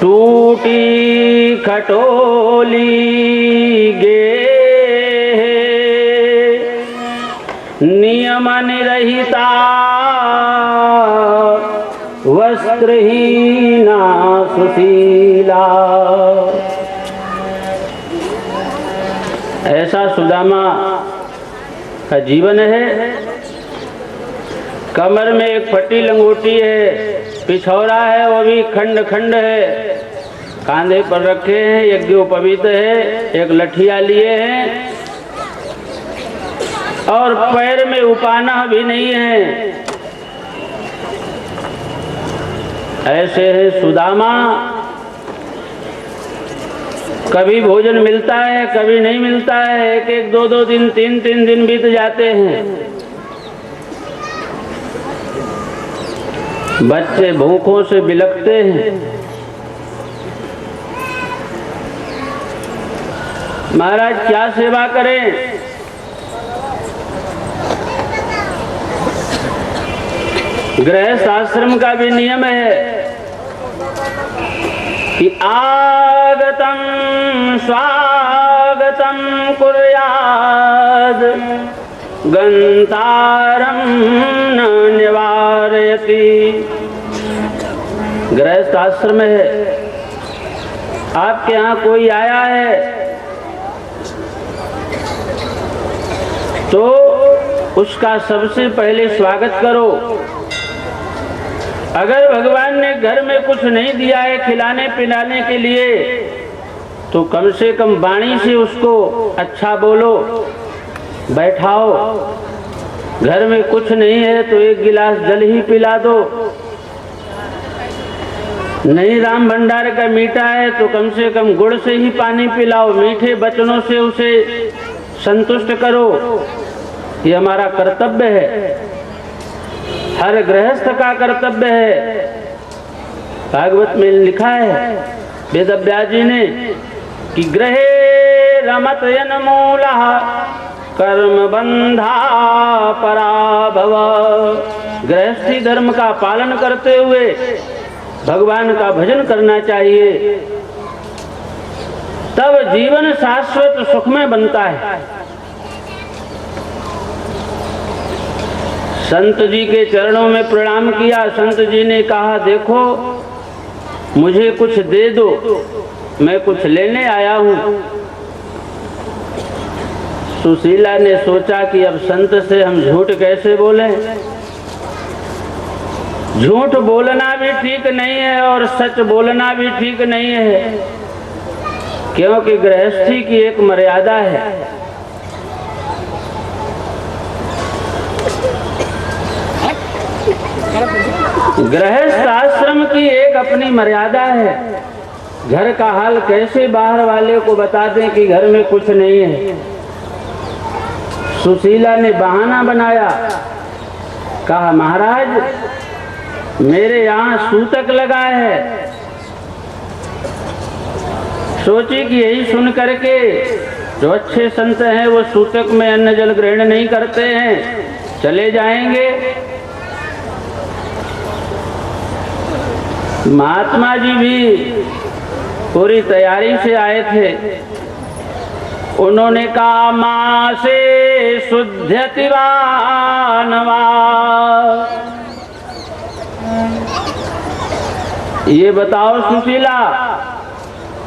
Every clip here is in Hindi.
टूटी खटोली गे नियम निरहिता वस्त्रहीना सुशीला। ऐसा सुदामा का जीवन है। कमर में एक फटी लंगोटी है, पिछौरा है वो भी खंड खंड है, कांधे पर रखे हैं, यज्ञोपवीत है, एक लठिया लिए हैं और पैर में उपाना भी नहीं है। ऐसे है सुदामा। कभी भोजन मिलता है, कभी नहीं मिलता है, एक एक दो दो दिन, तीन तीन दिन बीत जाते हैं। बच्चे भूखों से बिलखते हैं। महाराज क्या सेवा करें? गृहस्थ आश्रम का भी नियम है कि आगतम स्वागतम कुर्याद गंतारम न निवारयति। गृहस्थ आश्रम है, आपके यहाँ कोई आया है तो उसका सबसे पहले स्वागत करो। अगर भगवान ने घर में कुछ नहीं दिया है खिलाने पिलाने के लिए तो कम से कम वाणी से उसको अच्छा बोलो, बैठाओ। घर में कुछ नहीं है तो एक गिलास जल ही पिला दो। नहीं राम भंडार का मीठा है तो कम से कम गुड़ से ही पानी पिलाओ, मीठे वचनों से उसे संतुष्ट करो। ये हमारा कर्तव्य है, हर गृहस्थ का कर्तव्य है। भागवत में लिखा है वेद व्यास जी ने कि गृहे रमत यनमूलः कर्म बंधा पराभव। गृहस्थी धर्म का पालन करते हुए भगवान का भजन करना चाहिए, तब जीवन शाश्वत सुख में बनता है। संत जी के चरणों में प्रणाम किया। संत जी ने कहा देखो मुझे कुछ दे दो, मैं कुछ लेने आया हूँ। सुशीला ने सोचा कि अब संत से हम झूठ कैसे बोलें। झूठ बोलना भी ठीक नहीं है और सच बोलना भी ठीक नहीं है, क्योंकि गृहस्थी की एक मर्यादा है। गृहस्थ आश्रम की एक अपनी मर्यादा है। घर का हाल कैसे बाहर वाले को बता दें कि घर में कुछ नहीं है। सुशीला ने बहाना बनाया, कहा महाराज मेरे यहाँ सूतक लगा है। सोची कि यही सुन करके जो अच्छे संत हैं वो सूतक में अन्न जल ग्रहण नहीं करते हैं, चले जाएंगे। महात्मा जी भी पूरी तैयारी से आए थे। उन्होंने कहा माँ से शुद्धति वानवा। ये बताओ सुशीला,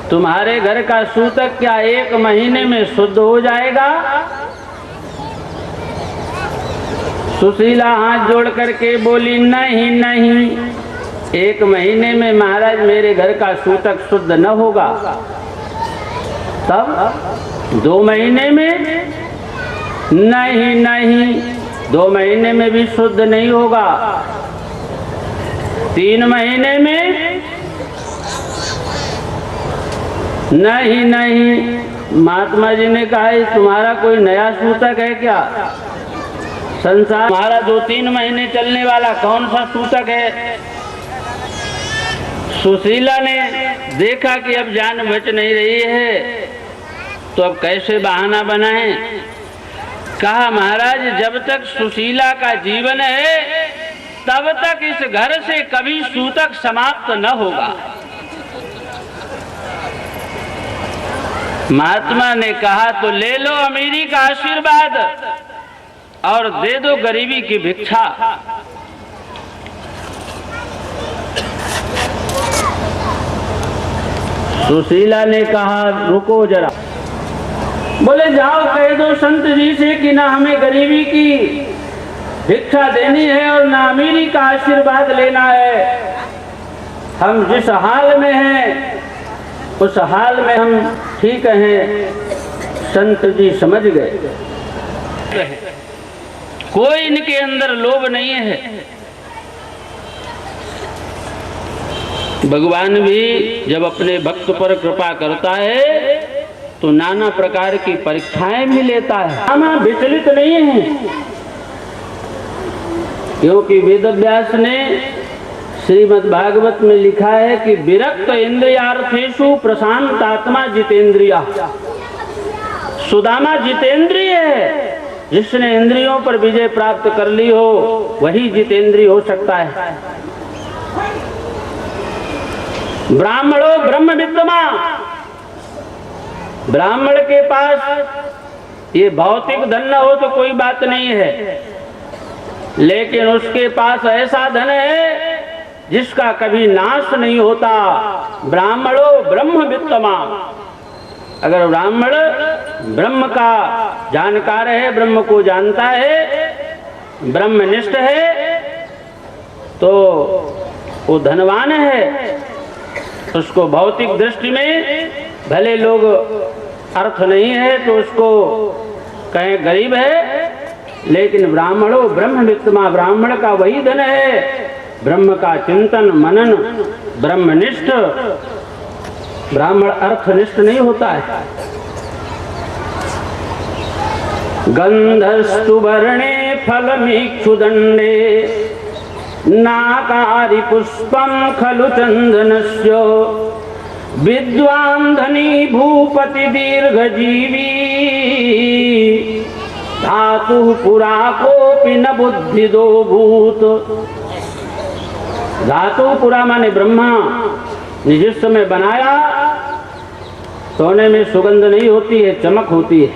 तुम्हारे घर का सूतक क्या 1 महीने में शुद्ध हो जाएगा? सुशीला हाथ जोड़ करके बोली नहीं नहीं, 1 महीने में महाराज मेरे घर का सूतक शुद्ध न होगा। तब 2 महीने में? नहीं नहीं, 2 महीने में भी शुद्ध नहीं होगा। 3 महीने में? नहीं नहीं। महात्मा जी ने कहा तुम्हारा कोई नया सूतक है क्या? संसार तुम्हारा 2-3 महीने चलने वाला कौन सा सूतक है? सुशीला ने देखा कि अब जान बच नहीं रही है तो अब कैसे बहाना बनाएं। कहा महाराज जब तक सुशीला का जीवन है तब तक इस घर से कभी सूतक समाप्त न होगा। महात्मा ने कहा तो ले लो अमीरी का आशीर्वाद और दे दो गरीबी की भिक्षा। सुशीला ने कहा रुको जरा। बोले जाओ कह दो संत जी से कि ना हमें गरीबी की भिक्षा देनी है और ना अमीरी का आशीर्वाद लेना है। हम जिस हाल में हैं उस हाल में हम ठीक हैं। संत जी समझ गए कोई इनके अंदर लोभ नहीं है। भगवान भी जब अपने भक्त पर कृपा करता है तो नाना प्रकार की परीक्षाएं भी लेता है। हम विचलित नहीं हैं, क्योंकि वेदव्यास ने श्रीमद् भागवत में लिखा है कि विरक्त इंद्रियार्थेषु प्रशांत आत्मा जितेंद्रिया। सुदामा जितेंद्रिय है, जिसने इंद्रियों पर विजय प्राप्त कर ली हो वही जितेंद्रिय हो सकता है। ब्राह्मणो ब्रह्म विद्मा। ब्राह्मण के पास ये भौतिक धन न हो तो कोई बात नहीं है, लेकिन उसके पास ऐसा धन है जिसका कभी नाश नहीं होता। ब्राह्मणो ब्रह्म विद्मा। अगर ब्राह्मण ब्रह्म का जानकार है, ब्रह्म को जानता है, ब्रह्मनिष्ठ है, तो वो धनवान है। उसको भौतिक दृष्टि में भले लोग अर्थ नहीं है तो उसको कहें गरीब है, लेकिन ब्राह्मणो ब्रह्म विद्मा। ब्राह्मण का वही धन है ब्रह्म का चिंतन मनन, ब्रह्मनिष्ठ। ब्राह्मण अर्थनिष्ठ नहीं होता है। गंधस्तु वर्णे फलमीक्षुदंडे नाकारी पुष्पम खलु चंदनस्य विद्वान् धनी भूपति दीर्घजीवी धातु पुरा कोपि न बुद्धिदो भूत। धातु पुरा माने ब्रह्मा ने जिस समय बनाया सोने में सुगंध नहीं होती है, चमक होती है।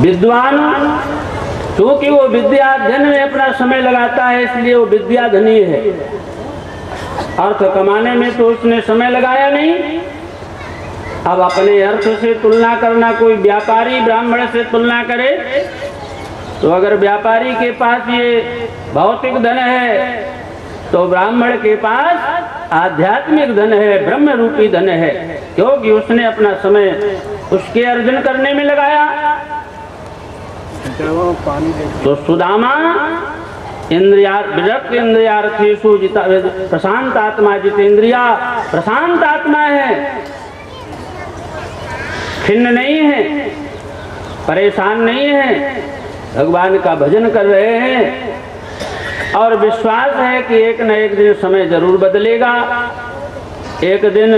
विद्वान क्योंकि वो विद्याधन में अपना समय लगाता है, इसलिए वो विद्याधनी है। अर्थ कमाने में तो उसने समय लगाया नहीं। अब अपने अर्थ से तुलना करना, कोई व्यापारी ब्राह्मण से तुलना करे तो अगर व्यापारी के पास ये भौतिक धन है तो ब्राह्मण के पास आध्यात्मिक धन है, ब्रह्म रूपी धन है, क्योंकि उसने अपना समय उसके अर्जन करने में लगाया। तो सुदामा विरक्त इंद्रियार्थेषु प्रशांत आत्मा जितेंद्रिया। प्रशांत आत्मा है, खिन्न नहीं है, परेशान नहीं है, भगवान का भजन कर रहे हैं और विश्वास है कि एक न एक दिन समय जरूर बदलेगा। एक दिन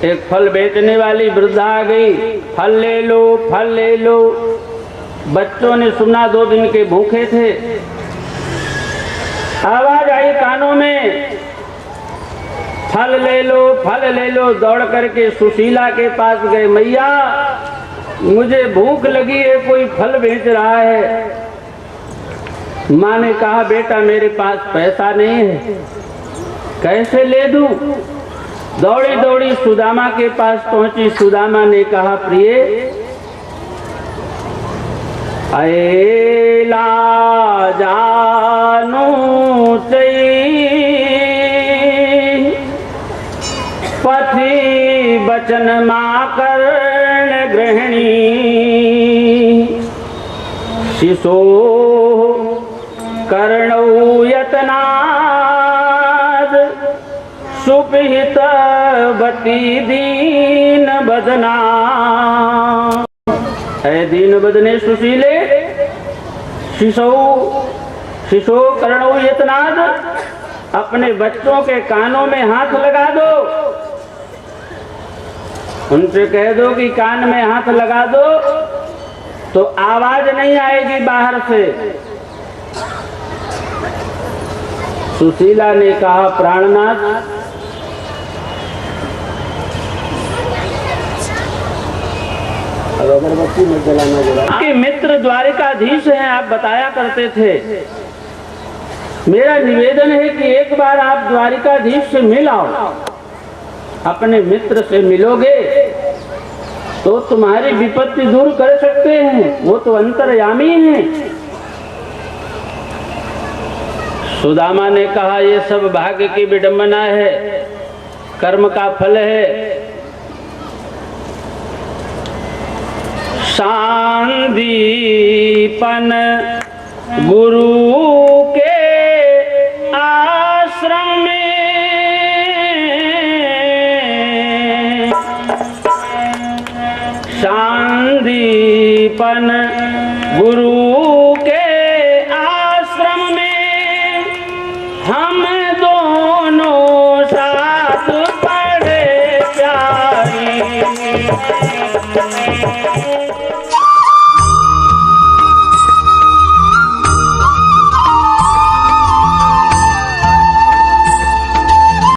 एक फल बेचने वाली वृद्धा आ गई, फल ले लो, फल ले लो। बच्चों ने सुना, 2 दिन के भूखे थे। आवाज आई कानों में, फल ले लो, फल ले लो। दौड़ करके सुशीला के पास गए, मैया मुझे भूख लगी है, कोई फल बेच रहा है। माँ ने कहा बेटा मेरे पास पैसा नहीं है, कैसे ले दूं। दौड़ी दौड़ी सुदामा के पास पहुंची। सुदामा ने कहा प्रिय अयला जानू पथि बचन माँ कर्ण गृहिणी शिशो कर्णौ यतनाद सुपिहित बती दीन बदना। है दीन बदने सुशीले शिशो कर्णौ यतनाद अपने बच्चों के कानों में हाथ लगा दो, उनसे कह दो कि कान में हाथ लगा दो तो आवाज नहीं आएगी बाहर से। सुशीला ने कहा, प्राणनाथ, अगरबत्ती में जलाना जला। आपके मित्र द्वारिकाधीश हैं, आप बताया करते थे। मेरा निवेदन है कि एक बार आप द्वारिकाधीश से मिल आओ। अपने मित्र से मिलोगे तो तुम्हारी विपत्ति दूर कर सकते हैं, वो तो अंतर्यामी हैं। सुदामा ने कहा, ये सब भाग्य की विडंबना है, कर्म का फल है। सांदीपन गुरु के आश्रम में सांदीपन गुरु के आश्रम में हम दोनों साथ पढ़े प्यारी।